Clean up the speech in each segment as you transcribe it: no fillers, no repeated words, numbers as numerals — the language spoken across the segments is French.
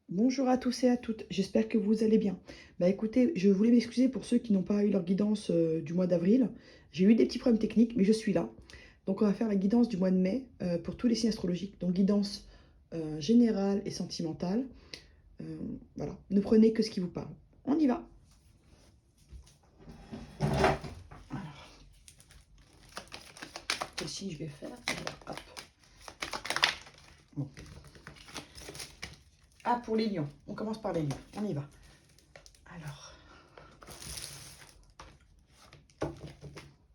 Bonjour à tous et à toutes, j'espère que vous allez bien. Bah écoutez, je voulais m'excuser pour ceux qui n'ont pas eu leur guidance du mois d'avril. J'ai eu des petits problèmes techniques, mais je suis là. Donc on va faire la guidance du mois de mai pour tous les signes astrologiques. Donc guidance générale et sentimentale. Euh, voilà, ne prenez que ce qui vous parle. On y va. Alors, quel signe je vais faire? Hop. Bon. Ah, pour les lions. On commence par les lions. On y va. Alors.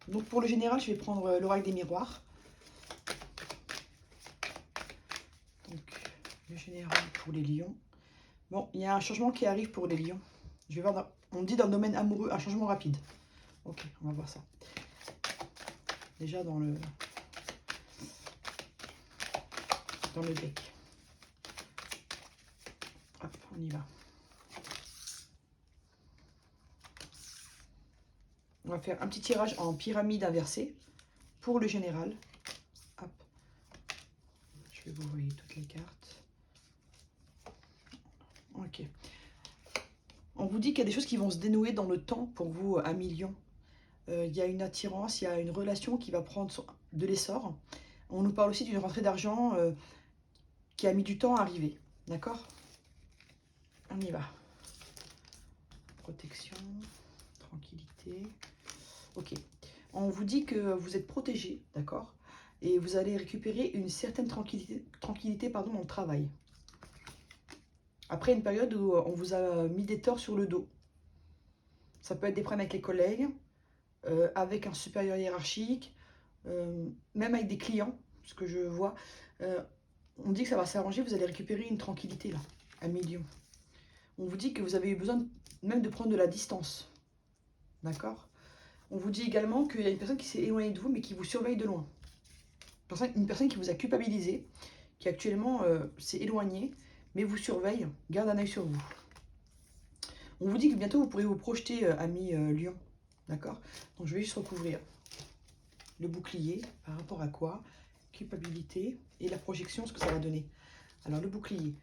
Donc pour le général, je vais prendre l'oracle des miroirs. Donc le général pour les lions. Bon, il y a un changement qui arrive pour les lions. Je vais voir, on dit dans le domaine amoureux, un changement rapide. Ok, on va voir ça. Déjà dans le deck. Hop, on y va. On va faire un petit tirage en pyramide inversée pour le général. Hop. Je vais vous envoyer toutes les cartes. Ok. On vous dit qu'il y a des choses qui vont se dénouer dans le temps pour vous, amis lions. Il y a une attirance, il y a une relation qui va prendre de l'essor. On nous parle aussi d'une rentrée d'argent qui a mis du temps à arriver. D'accord? On y va. Protection, tranquillité. Ok. On vous dit que vous êtes protégé, d'accord? Et vous allez récupérer une certaine tranquillité dans le travail. Après une période où on vous a mis des torts sur le dos. Ça peut être des problèmes avec les collègues, avec un supérieur hiérarchique, même avec des clients, ce que je vois. On dit que ça va s'arranger, vous allez récupérer une tranquillité là, à million. On vous dit que vous avez eu besoin même de prendre de la distance. D'accord? On vous dit également qu'il y a une personne qui s'est éloignée de vous, mais qui vous surveille de loin. Une personne qui vous a culpabilisé, qui actuellement s'est éloignée, mais vous surveille, garde un œil sur vous. On vous dit que bientôt vous pourrez vous projeter, ami Lion. D'accord? Donc je vais juste recouvrir le bouclier. Par rapport à quoi? Culpabilité et la projection, ce que ça va donner. Alors le bouclier.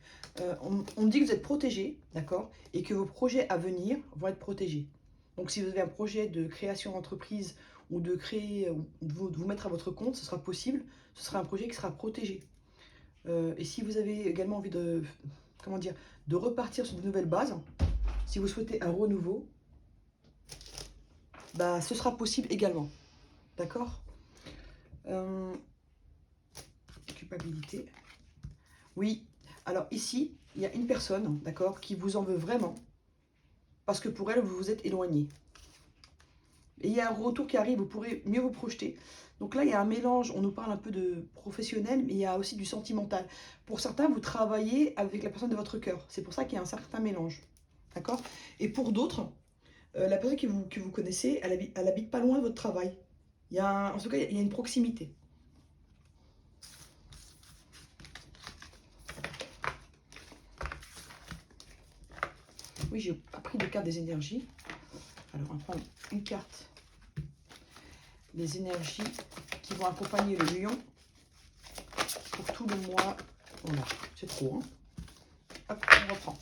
On dit que vous êtes protégé, d'accord? Et que vos projets à venir vont être protégés. Donc si vous avez un projet de création d'entreprise ou de créer, ou de vous mettre à votre compte, ce sera possible. Ce sera un projet qui sera protégé. Et si vous avez également envie de, comment dire, de repartir sur de nouvelles bases, si vous souhaitez un renouveau, bah, ce sera possible également. D'accord? Culpabilité. Oui. Alors ici, il y a une personne, d'accord, qui vous en veut vraiment, parce que pour elle, vous vous êtes éloigné. Et il y a un retour qui arrive, vous pourrez mieux vous projeter. Donc là, il y a un mélange, on nous parle un peu de professionnel, mais il y a aussi du sentimental. Pour certains, vous travaillez avec la personne de votre cœur. C'est pour ça qu'il y a un certain mélange. D'accord? Et pour d'autres, la personne que vous connaissez, elle habite pas loin de votre travail. En tout cas, il y a une proximité. Oui, j'ai appris des cartes des énergies. Alors, on va prendre une carte des énergies qui vont accompagner le lion pour tout le mois. Voilà, c'est trop, hein? Hop, on reprend.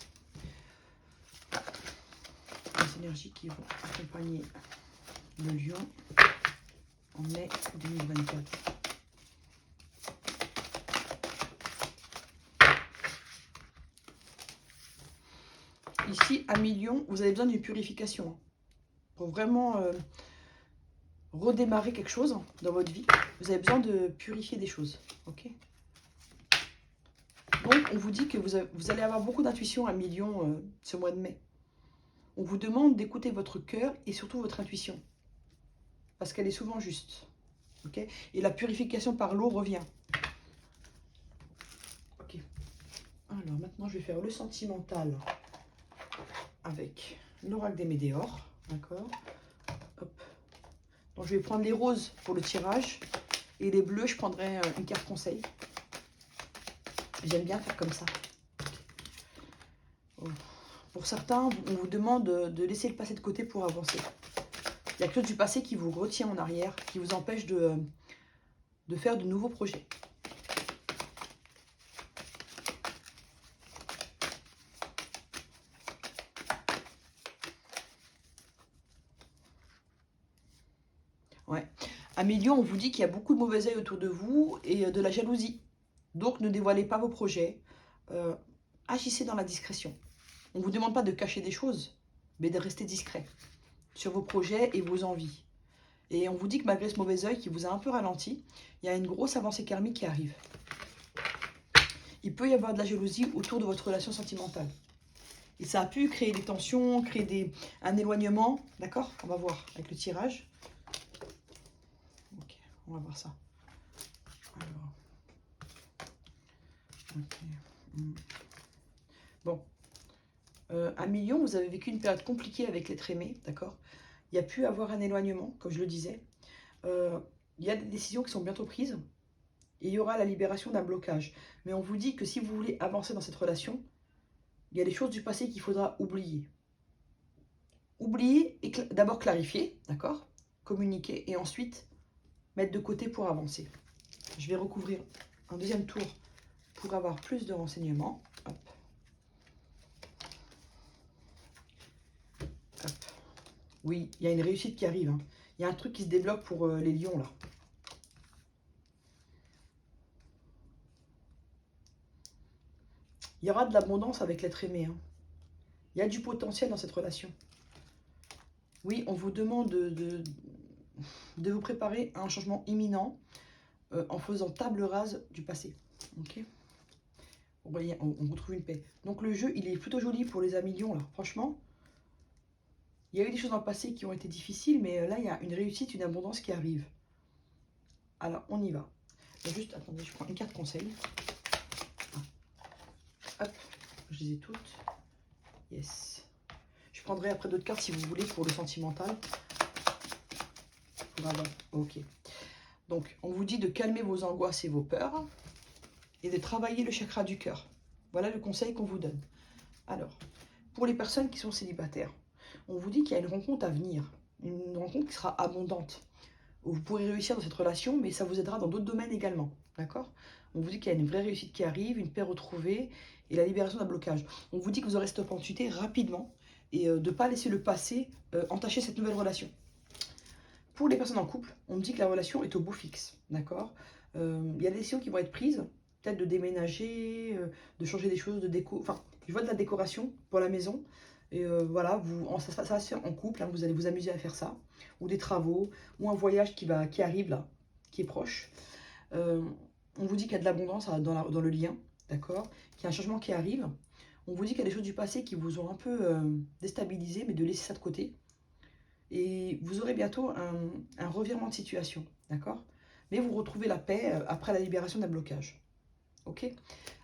Les énergies qui vont accompagner le lion en mai 2024. Ici, à Lion, vous avez besoin d'une purification. Pour vraiment redémarrer quelque chose dans votre vie, vous avez besoin de purifier des choses. Ok? Donc, on vous dit que vous allez avoir beaucoup d'intuition à Lion ce mois de mai. On vous demande d'écouter votre cœur et surtout votre intuition. Parce qu'elle est souvent juste. Ok? Et la purification par l'eau revient. Ok. Alors, maintenant, je vais faire le sentimental avec l'oracle des météores. D'accord? Hop. Donc, je vais prendre les roses pour le tirage. Et les bleus, je prendrai une carte conseil. J'aime bien faire comme ça. Pour certains, on vous demande de laisser le passé de côté pour avancer. Il y a quelque chose du passé qui vous retient en arrière, qui vous empêche de faire de nouveaux projets. À Milieu, on vous dit qu'il y a beaucoup de mauvais œil autour de vous et de la jalousie. Donc, ne dévoilez pas vos projets. Euh, agissez dans la discrétion. On ne vous demande pas de cacher des choses, mais de rester discret sur vos projets et vos envies. Et on vous dit que malgré ce mauvais œil qui vous a un peu ralenti, il y a une grosse avancée karmique qui arrive. Il peut y avoir de la jalousie autour de votre relation sentimentale. Et ça a pu créer des tensions, créer un éloignement. D'accord? On va voir avec le tirage. Ok, on va voir ça. Alors. Ok. Bon. À Million, vous avez vécu une période compliquée avec l'être aimé. D'accord? Il y a pu avoir un éloignement, comme je le disais. Il y a des décisions qui sont bientôt prises. Et il y aura la libération d'un blocage. Mais on vous dit que si vous voulez avancer dans cette relation, il y a des choses du passé qu'il faudra oublier. Oublier et d'abord clarifier, d'accord? Communiquer et ensuite mettre de côté pour avancer. Je vais recouvrir un deuxième tour pour avoir plus de renseignements. Hop. Hop. Oui, il y a une réussite qui arrive. Hein. Il y a un truc qui se débloque pour les lions là. Il y aura de l'abondance avec l'être aimé. Hein. Il y a du potentiel dans cette relation. Oui, on vous demande de vous préparer à un changement imminent en faisant table rase du passé. Ok? Vous voyez, on retrouve une paix. Donc le jeu, il est plutôt joli pour les amis lions là. Franchement, il y a eu des choses dans le passé qui ont été difficiles, mais là, il y a une réussite, une abondance qui arrive. Alors, on y va. Juste, attendez, je prends une carte conseil. Hop, je les ai toutes. Yes. Je prendrai après d'autres cartes si vous voulez pour le sentimental. Voilà, ok. Donc, on vous dit de calmer vos angoisses et vos peurs et de travailler le chakra du cœur. Voilà le conseil qu'on vous donne. Alors, pour les personnes qui sont célibataires, on vous dit qu'il y a une rencontre à venir, une rencontre qui sera abondante. Vous pourrez réussir dans cette relation, mais ça vous aidera dans d'autres domaines également. D'accord? On vous dit qu'il y a une vraie réussite qui arrive, une paix retrouvée et la libération d'un blocage. On vous dit que vous aurez cette opportunité rapidement et de ne pas laisser le passé entacher cette nouvelle relation. Pour les personnes en couple, on me dit que la relation est au beau fixe. D'accord? Il y a des décisions qui vont être prises, peut-être de déménager, de changer des choses, de déco. Enfin, je vois de la décoration pour la maison. Et voilà, ça va se faire en couple, hein, vous allez vous amuser à faire ça. Ou des travaux, ou un voyage qui arrive là, qui est proche. On vous dit qu'il y a de l'abondance dans le lien, d'accord? Qu'il y a un changement qui arrive. On vous dit qu'il y a des choses du passé qui vous ont un peu déstabilisé, mais de laisser ça de côté. Et vous aurez bientôt un revirement de situation, d'accord? Mais vous retrouvez la paix après la libération d'un blocage. Ok?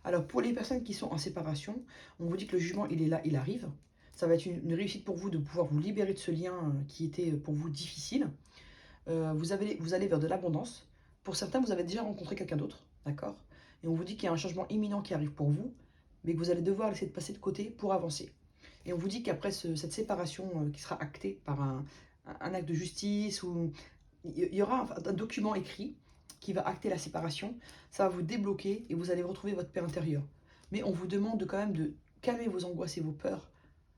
Alors pour les personnes qui sont en séparation, on vous dit que le jugement il est là, il arrive. Ça va être une réussite pour vous de pouvoir vous libérer de ce lien qui était pour vous difficile. Vous allez vers de l'abondance. Pour certains, vous avez déjà rencontré quelqu'un d'autre, d'accord? Et on vous dit qu'il y a un changement imminent qui arrive pour vous, mais que vous allez devoir laisser passer de côté pour avancer. Et on vous dit qu'après cette séparation qui sera actée par un acte de justice, ou il y aura un document écrit qui va acter la séparation, ça va vous débloquer et vous allez retrouver votre paix intérieure. Mais on vous demande quand même de calmer vos angoisses et vos peurs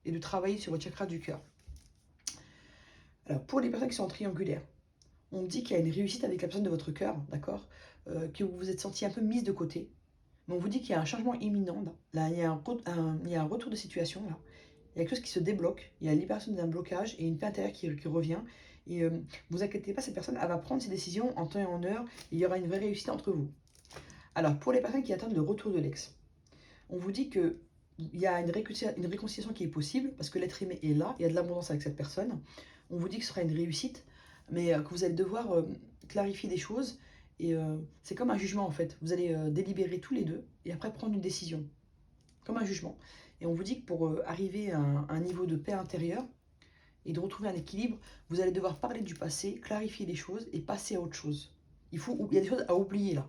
et de travailler sur votre chakra du cœur. Alors pour les personnes qui sont en triangulaire, on dit qu'il y a une réussite avec la personne de votre cœur, d'accord, que vous vous êtes senti un peu mise de côté. Mais on vous dit qu'il y a un changement imminent. Là, il y a un retour de situation. Là. Il y a quelque chose qui se débloque. Il y a la libération d'un blocage et une paix intérieure qui revient. Et vous inquiétez pas, cette personne, elle va prendre ses décisions en temps et en heure. Et il y aura une vraie réussite entre vous. Alors, pour les personnes qui attendent le retour de l'ex, on vous dit qu'il y a une réconciliation qui est possible parce que l'être aimé est là. Il y a de l'abondance avec cette personne. On vous dit que ce sera une réussite, mais que vous allez devoir clarifier des choses. Et c'est comme un jugement en fait. Vous allez délibérer tous les deux et après prendre une décision. Comme un jugement. Et on vous dit que pour arriver à un niveau de paix intérieure et de retrouver un équilibre, vous allez devoir parler du passé, clarifier les choses et passer à autre chose. Il y a des choses à oublier là.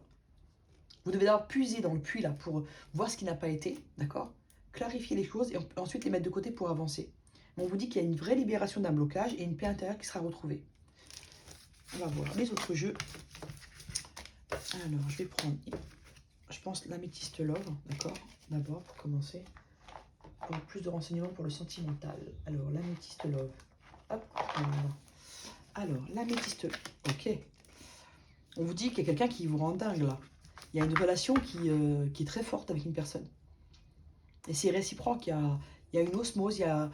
Vous devez d'abord puiser dans le puits là pour voir ce qui n'a pas été, d'accord? Clarifier les choses et ensuite les mettre de côté pour avancer. Mais on vous dit qu'il y a une vraie libération d'un blocage et une paix intérieure qui sera retrouvée. On va voir les autres jeux. Alors, je vais prendre, je pense, l'améthyste love, d'accord? D'abord, pour commencer. Pour plus de renseignements pour le sentimental. Alors, l'améthyste love. Hop, alors, l'améthyste, ok. On vous dit qu'il y a quelqu'un qui vous rend dingue là. Il y a une relation qui est très forte avec une personne. Et c'est réciproque, il y a une osmose, il y a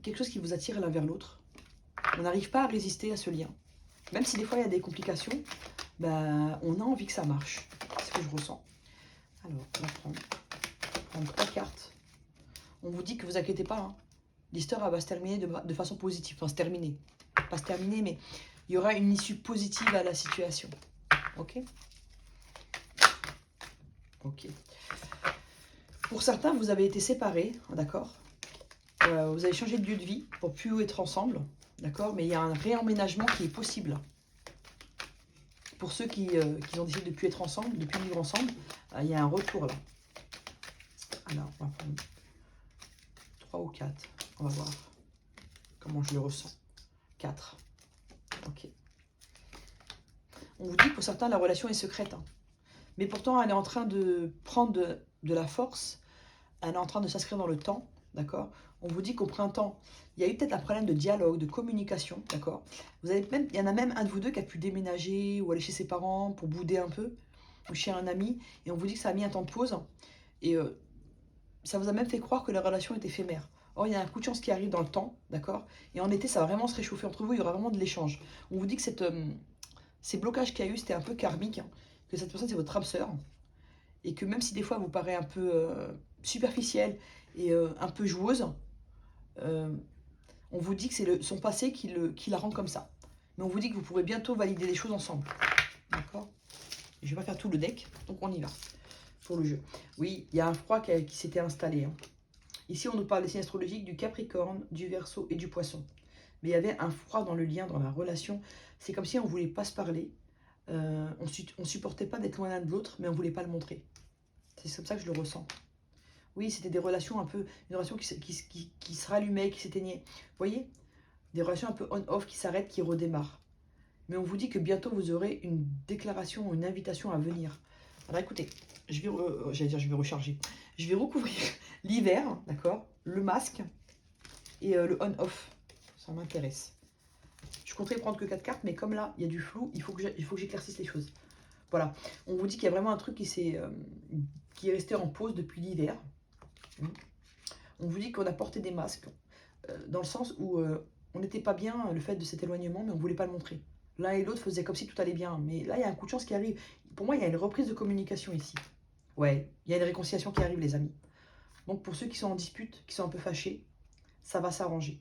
quelque chose qui vous attire l'un vers l'autre. On n'arrive pas à résister à ce lien. Même si des fois il y a des complications, ben, on a envie que ça marche. C'est ce que je ressens. Alors, on va prendre 3 cartes. On vous dit que vous inquiétez pas, hein. L'histoire va se terminer de façon positive. Enfin, se terminer. Pas se terminer, mais il y aura une issue positive à la situation. Ok? Ok. Pour certains, vous avez été séparés, d'accord? Vous avez changé de lieu de vie pour plus être ensemble, d'accord? Mais il y a un réemménagement qui est possible. Pour ceux qui ont décidé de ne plus être ensemble, de ne plus vivre ensemble, il y a un retour là. Alors, on va prendre 3 ou 4. On va voir comment je le ressens. 4. Ok. On vous dit que pour certains, la relation est secrète. Hein. Mais pourtant, elle est en train de prendre de la force. Elle est en train de s'inscrire dans le temps. D'accord? On vous dit qu'au printemps, il y a eu peut-être un problème de dialogue, de communication. D'accord? Il y en a même un de vous deux qui a pu déménager ou aller chez ses parents pour bouder un peu. Ou chez un ami. Et on vous dit que ça a mis un temps de pause. Et ça vous a même fait croire que la relation est éphémère. Or, il y a un coup de chance qui arrive dans le temps, d'accord? Et en été, ça va vraiment se réchauffer entre vous, il y aura vraiment de l'échange. On vous dit que ces blocages qu'il y a eu, c'était un peu karmique, hein, que cette personne, c'est votre âme sœur, et que même si des fois, elle vous paraît un peu superficielle et un peu joueuse, euh, on vous dit que c'est son passé qui la rend comme ça. Mais on vous dit que vous pourrez bientôt valider les choses ensemble, d'accord? Je vais pas faire tout le deck, donc on y va pour le jeu. Oui, il y a un froid qui s'était installé, hein. Ici, on nous parle des signes astrologiques du Capricorne, du Verseau et du Poisson. Mais il y avait un froid dans le lien, dans la relation. C'est comme si on ne voulait pas se parler. On ne supportait pas d'être loin l'un de l'autre, mais on ne voulait pas le montrer. C'est comme ça que je le ressens. Oui, c'était des relations un peu... Une relation qui se rallumait, qui s'éteignait. Vous voyez? Des relations un peu on-off qui s'arrêtent, qui redémarrent. Mais on vous dit que bientôt, vous aurez une déclaration, une invitation à venir. Alors écoutez, je vais recharger. Je vais recouvrir l'hiver, d'accord, le masque et le on-off. Ça m'intéresse. Je compterais prendre que 4 cartes, mais comme là, il y a du flou, il faut que j'éclaircisse les choses. Voilà. On vous dit qu'il y a vraiment un truc qui est resté en pause depuis l'hiver. On vous dit qu'on a porté des masques, dans le sens où on n'était pas bien le fait de cet éloignement, mais on ne voulait pas le montrer. L'un et l'autre faisaient comme si tout allait bien. Mais là, il y a un coup de chance qui arrive. Pour moi, il y a une reprise de communication ici. Ouais, il y a une réconciliation qui arrive, les amis. Donc, pour ceux qui sont en dispute, qui sont un peu fâchés, ça va s'arranger.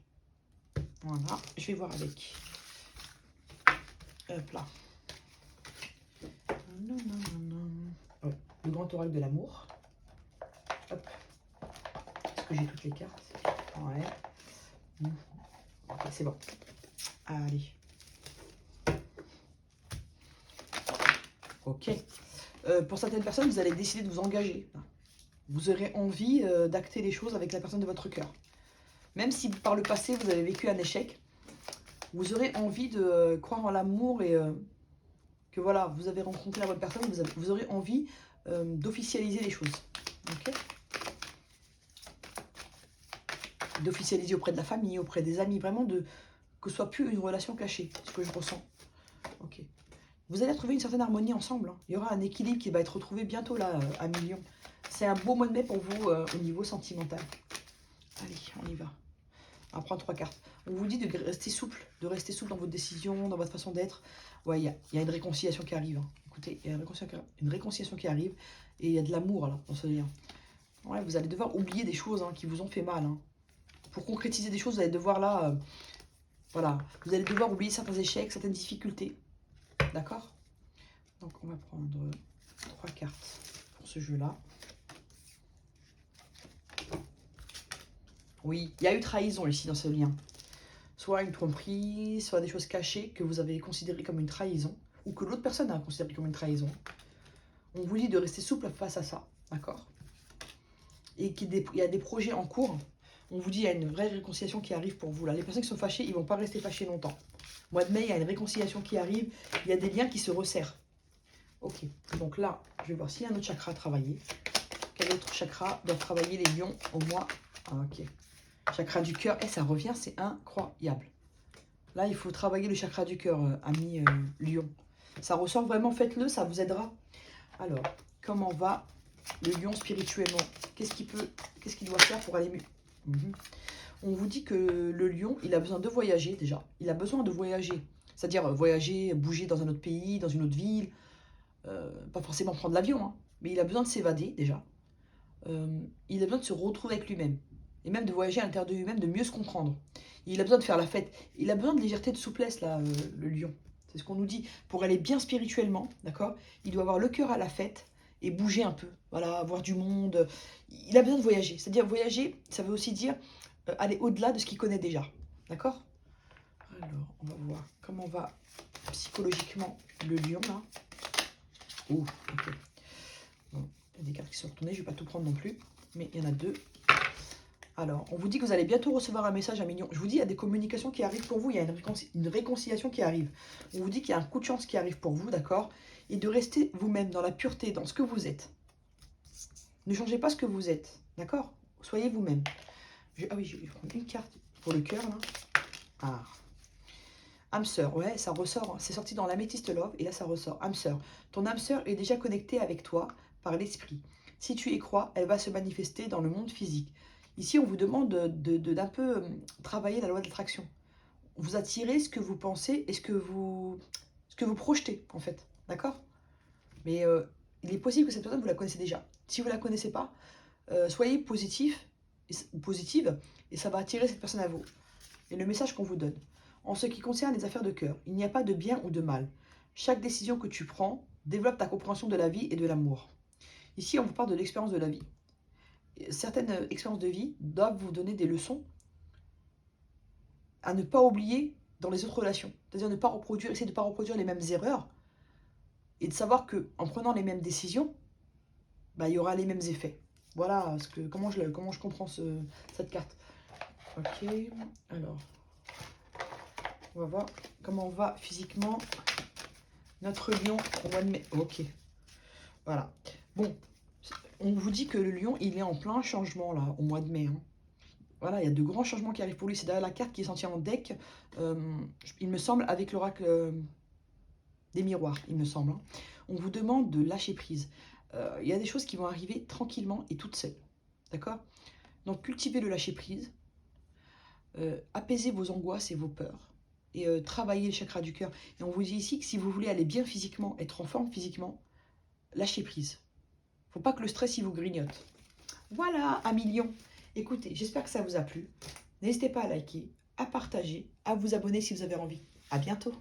Voilà, je vais voir avec. Hop là. Oh, le grand oracle de l'amour. Hop. Est-ce que j'ai toutes les cartes? Ouais. Ok, c'est bon. Allez. Ok. Pour certaines personnes, vous allez décider de vous engager. Vous aurez envie d'acter les choses avec la personne de votre cœur. Même si par le passé, vous avez vécu un échec, vous aurez envie de croire en l'amour et que voilà, vous avez rencontré la bonne personne, vous aurez envie d'officialiser les choses. Okay, d'officialiser auprès de la famille, auprès des amis, vraiment que ce soit plus une relation cachée, ce que je ressens. Ok. Vous allez retrouver une certaine harmonie ensemble. Hein. Il y aura un équilibre qui va être retrouvé bientôt là, à Million. C'est un beau mois de mai pour vous au niveau sentimental. Allez, on y va. On va prendre 3 cartes. On vous dit de rester souple dans votre décision, dans votre façon d'être. Ouais, il y a une réconciliation qui arrive. Hein. Écoutez, il y a une réconciliation qui arrive et il y a de l'amour là dans ce lien. Ouais, vous allez devoir oublier des choses qui vous ont fait mal. Hein. Pour concrétiser des choses, vous allez devoir là, voilà, vous allez devoir oublier certains échecs, certaines difficultés. D'accord? Donc on va prendre 3 cartes pour ce jeu-là. Oui, il y a eu trahison ici dans ce lien. Soit une tromperie, soit des choses cachées que vous avez considérées comme une trahison, ou que l'autre personne a considéré comme une trahison. On vous dit de rester souple face à ça, d'accord? Et qu'il y a des projets en cours. On vous dit qu'il y a une vraie réconciliation qui arrive pour vous. Là, les personnes qui sont fâchées, ils ne vont pas rester fâchés longtemps. Mois de mai, il y a une réconciliation qui arrive. Il y a des liens qui se resserrent. Ok, donc là, je vais voir s'il y a un autre chakra à travailler. Quel autre chakra doit travailler les lions au mois? Ok. Chakra du cœur, et ça revient, c'est incroyable. Là, il faut travailler le chakra du cœur, ami lion. Ça ressort vraiment, faites-le, ça vous aidera. Alors, comment va le lion spirituellement? Qu'est-ce qu'il doit faire pour aller mieux? On vous dit que le lion, il a besoin de voyager déjà. Il a besoin de voyager. C'est-à-dire voyager, bouger dans un autre pays, dans une autre ville. Pas forcément prendre l'avion, hein, mais il a besoin de s'évader déjà. Il a besoin de se retrouver avec lui-même. Et même de voyager à l'intérieur de lui-même, de mieux se comprendre. Il a besoin de faire la fête. Il a besoin de légèreté, de souplesse, là, le lion. C'est ce qu'on nous dit. Pour aller bien spirituellement, d'accord, il doit avoir le cœur à la fête et bouger un peu. Voilà, voir du monde. Il a besoin de voyager. C'est-à-dire, voyager, ça veut aussi dire aller au-delà de ce qu'il connaît déjà. D'accord? Alors, on va voir comment va psychologiquement le lion, là. Oh, ok. Bon, il y a des cartes qui sont retournées, je ne vais pas tout prendre non plus, mais il y en a deux. Alors, on vous dit que vous allez bientôt recevoir un message à million. Je vous dis, il y a des communications qui arrivent pour vous, il y a une réconciliation qui arrive. On vous dit qu'il y a un coup de chance qui arrive pour vous, d'accord? Et de rester vous-même dans la pureté, dans ce que vous êtes. Ne changez pas ce que vous êtes, d'accord? Soyez vous-même. Ah oui, je vais prendre une carte pour le cœur, là. Ah. Âme sœur, ouais, ça ressort. C'est sorti dans l'Améthyste Love, et là, ça ressort. Âme sœur. Ton âme sœur est déjà connectée avec toi par l'esprit. Si tu y crois, elle va se manifester dans le monde physique. Ici, on vous demande d'un peu travailler la loi de l'attraction. Vous attirez ce que vous pensez et ce que vous projetez, en fait. D'accord? Mais il est possible que cette personne, vous la connaissez déjà. Si vous ne la connaissez pas, soyez positif ou positive et ça va attirer cette personne à vous. Et le message qu'on vous donne. En ce qui concerne les affaires de cœur, il n'y a pas de bien ou de mal. Chaque décision que tu prends développe ta compréhension de la vie et de l'amour. Ici, on vous parle de l'expérience de la vie. Certaines expériences de vie doivent vous donner des leçons à ne pas oublier dans les autres relations. C'est-à-dire ne pas reproduire, essayer de ne pas reproduire les mêmes erreurs et de savoir qu'en prenant les mêmes décisions, bah, il y aura les mêmes effets. Voilà comment je comprends cette carte. Ok, alors, on va voir comment va physiquement notre lion au mois de mai. Ok, voilà. Bon, on vous dit que le lion, il est en plein changement là, au mois de mai. Hein. Voilà, il y a de grands changements qui arrivent pour lui. C'est derrière la carte qui est sortie en deck, il me semble, avec l'oracle des miroirs, il me semble. Hein. On vous demande de lâcher prise. Il y a des choses qui vont arriver tranquillement et toutes seules. D'accord? Donc, cultivez le lâcher prise. Apaisez vos angoisses et vos peurs. Et travaillez le chakra du cœur. Et on vous dit ici que si vous voulez aller bien physiquement, être en forme physiquement, lâchez prise. Faut pas que le stress il vous grignote. Voilà, un million. Écoutez, j'espère que ça vous a plu. N'hésitez pas à liker, à partager, à vous abonner si vous avez envie. À bientôt.